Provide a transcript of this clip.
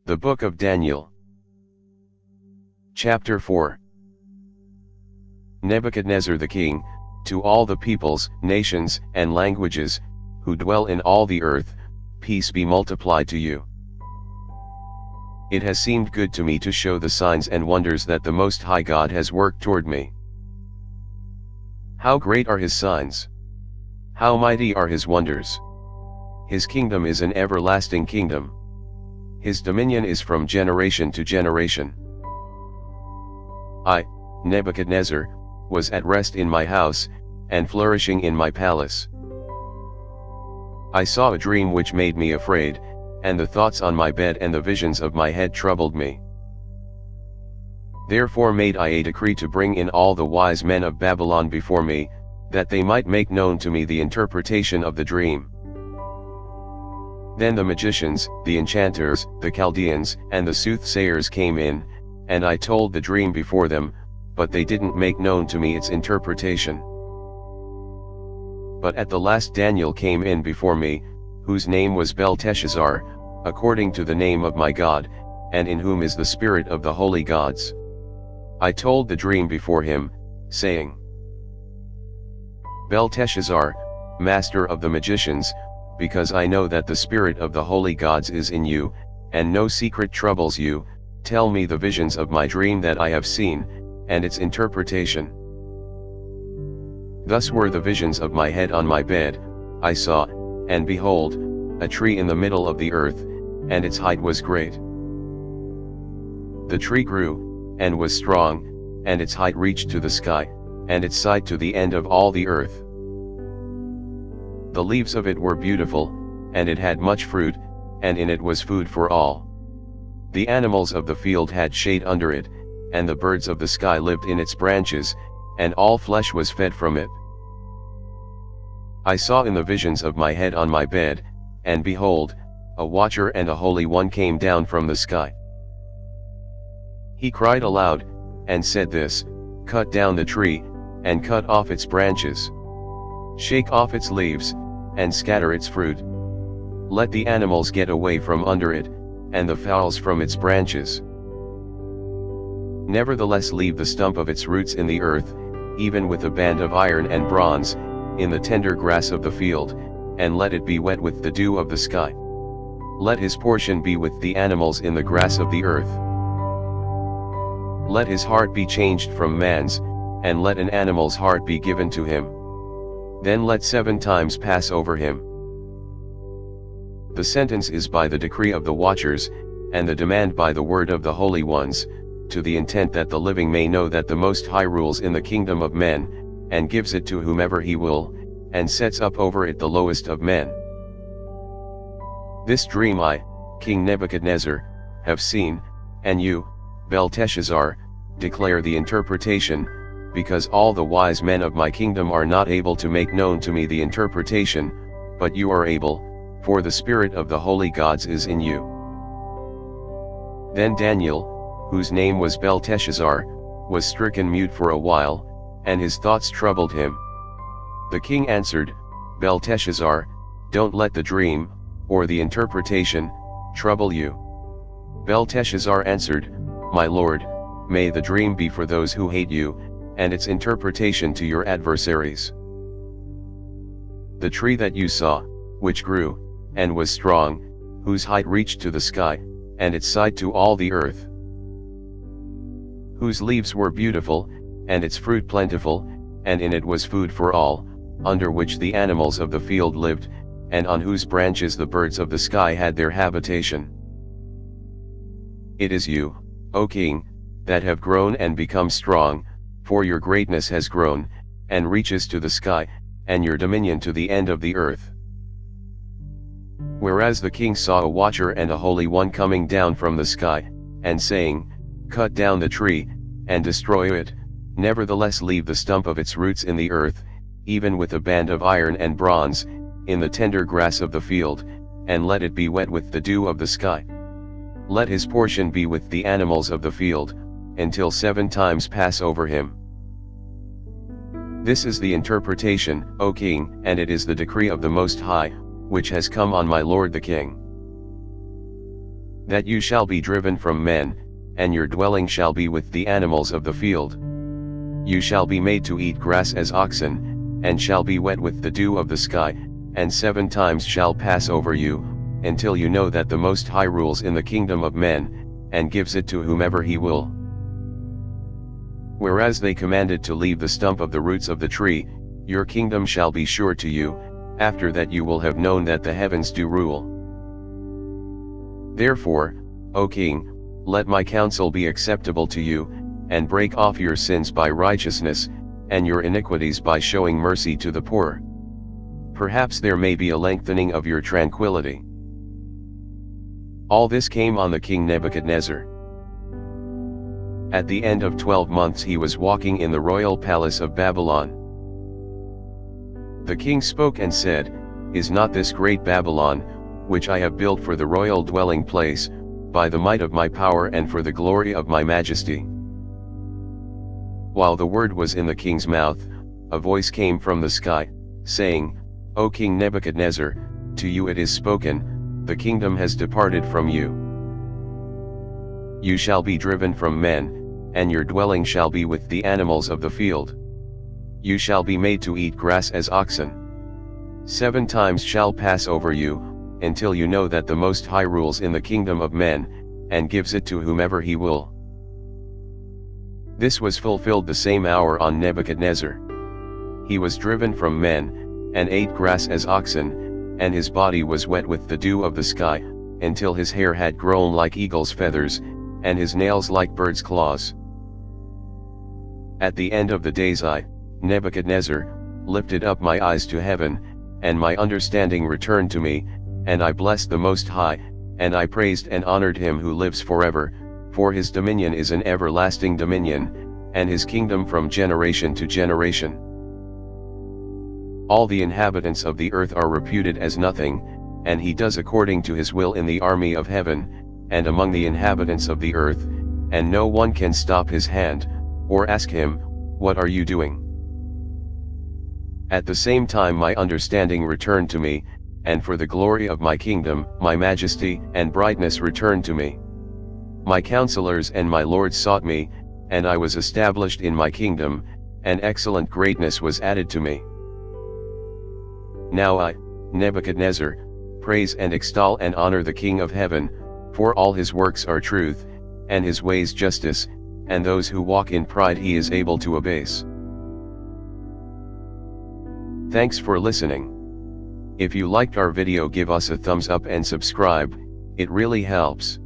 The Book of Daniel. Chapter 4. Nebuchadnezzar the king, to all the peoples, nations, and languages, who dwell in all the earth, peace be multiplied to you. It has seemed good to me to show the signs and wonders that the Most High God has worked toward me. How great are his signs! How mighty are his wonders! His kingdom is an everlasting kingdom. His dominion is from generation to generation. I, Nebuchadnezzar, was at rest in my house, and flourishing in my palace. I saw a dream which made me afraid, and the thoughts on my bed and the visions of my head troubled me. Therefore made I a decree to bring in all the wise men of Babylon before me, that they might make known to me the interpretation of the dream. Then the magicians, the enchanters, the Chaldeans, and the soothsayers came in, and I told the dream before them, but they didn't make known to me its interpretation. But at the last Daniel came in before me, whose name was Belteshazzar, according to the name of my God, and in whom is the spirit of the holy gods. I told the dream before him, saying, Belteshazzar, master of the magicians, because I know that the spirit of the holy gods is in you, and no secret troubles you, tell me the visions of my dream that I have seen, and its interpretation. Thus were the visions of my head on my bed. I saw, and behold, a tree in the middle of the earth, and its height was great. The tree grew, and was strong, and its height reached to the sky, and its side to the end of all the earth. The leaves of it were beautiful, and it had much fruit, and in it was food for all. The animals of the field had shade under it, and the birds of the sky lived in its branches, and all flesh was fed from it. I saw in the visions of my head on my bed, and behold, a watcher and a holy one came down from the sky. He cried aloud, and said this, Cut down the tree, and cut off its branches. Shake off its leaves, and scatter its fruit. Let the animals get away from under it, and the fowls from its branches. Nevertheless leave the stump of its roots in the earth, even with a band of iron and bronze, in the tender grass of the field, and let it be wet with the dew of the sky. Let his portion be with the animals in the grass of the earth. Let his heart be changed from man's, and let an animal's heart be given to him. Then let 7 times pass over him. The sentence is by the decree of the watchers, and the demand by the word of the holy ones, to the intent that the living may know that the Most High rules in the kingdom of men, and gives it to whomever he will, and sets up over it the lowest of men. This dream I, King Nebuchadnezzar, have seen, and you, Belteshazzar, declare the interpretation, because all the wise men of my kingdom are not able to make known to me the interpretation, but you are able, for the spirit of the holy gods is in you. Then Daniel, whose name was Belteshazzar, was stricken mute for a while, and his thoughts troubled him. The king answered, Belteshazzar, don't let the dream, or the interpretation, trouble you. Belteshazzar answered, My lord, may the dream be for those who hate you, and its interpretation to your adversaries. The tree that you saw, which grew, and was strong, whose height reached to the sky, and its side to all the earth, whose leaves were beautiful, and its fruit plentiful, and in it was food for all, under which the animals of the field lived, and on whose branches the birds of the sky had their habitation. It is you, O king, that have grown and become strong, for your greatness has grown, and reaches to the sky, and your dominion to the end of the earth. Whereas the king saw a watcher and a holy one coming down from the sky, and saying, Cut down the tree, and destroy it, nevertheless leave the stump of its roots in the earth, even with a band of iron and bronze, in the tender grass of the field, and let it be wet with the dew of the sky. Let his portion be with the animals of the field, until 7 times pass over him. This is the interpretation, O king, and it is the decree of the Most High, which has come on my lord the king. That you shall be driven from men, and your dwelling shall be with the animals of the field. You shall be made to eat grass as oxen, and shall be wet with the dew of the sky, and 7 times shall pass over you, until you know that the Most High rules in the kingdom of men, and gives it to whomever he will. Whereas they commanded to leave the stump of the roots of the tree, your kingdom shall be sure to you, after that you will have known that the heavens do rule. Therefore, O king, let my counsel be acceptable to you, and break off your sins by righteousness, and your iniquities by showing mercy to the poor. Perhaps there may be a lengthening of your tranquility. All this came on the king Nebuchadnezzar. At the end of 12 months he was walking in the royal palace of Babylon. The king spoke and said, Is not this great Babylon, which I have built for the royal dwelling place, by the might of my power and for the glory of my majesty? While the word was in the king's mouth, a voice came from the sky, saying, O King Nebuchadnezzar, to you it is spoken, the kingdom has departed from you. You shall be driven from men, and your dwelling shall be with the animals of the field. You shall be made to eat grass as oxen. 7 times shall pass over you, until you know that the Most High rules in the kingdom of men, and gives it to whomever he will. This was fulfilled the same hour on Nebuchadnezzar. He was driven from men, and ate grass as oxen, and his body was wet with the dew of the sky, until his hair had grown like eagle's feathers, and his nails like birds' claws. At the end of the days I, Nebuchadnezzar, lifted up my eyes to heaven, and my understanding returned to me, and I blessed the Most High, and I praised and honored him who lives forever, for his dominion is an everlasting dominion, and his kingdom from generation to generation. All the inhabitants of the earth are reputed as nothing, and he does according to his will in the army of heaven, and among the inhabitants of the earth, and no one can stop his hand, or ask him, What are you doing? At the same time my understanding returned to me, and for the glory of my kingdom, my majesty and brightness returned to me. My counselors and my lords sought me, and I was established in my kingdom, and excellent greatness was added to me. Now I, Nebuchadnezzar, praise and extol and honor the King of heaven, for all his works are truth, and his ways justice, and those who walk in pride he is able to abase. Thanks for listening. If you liked our video, give us a thumbs up and subscribe, it really helps.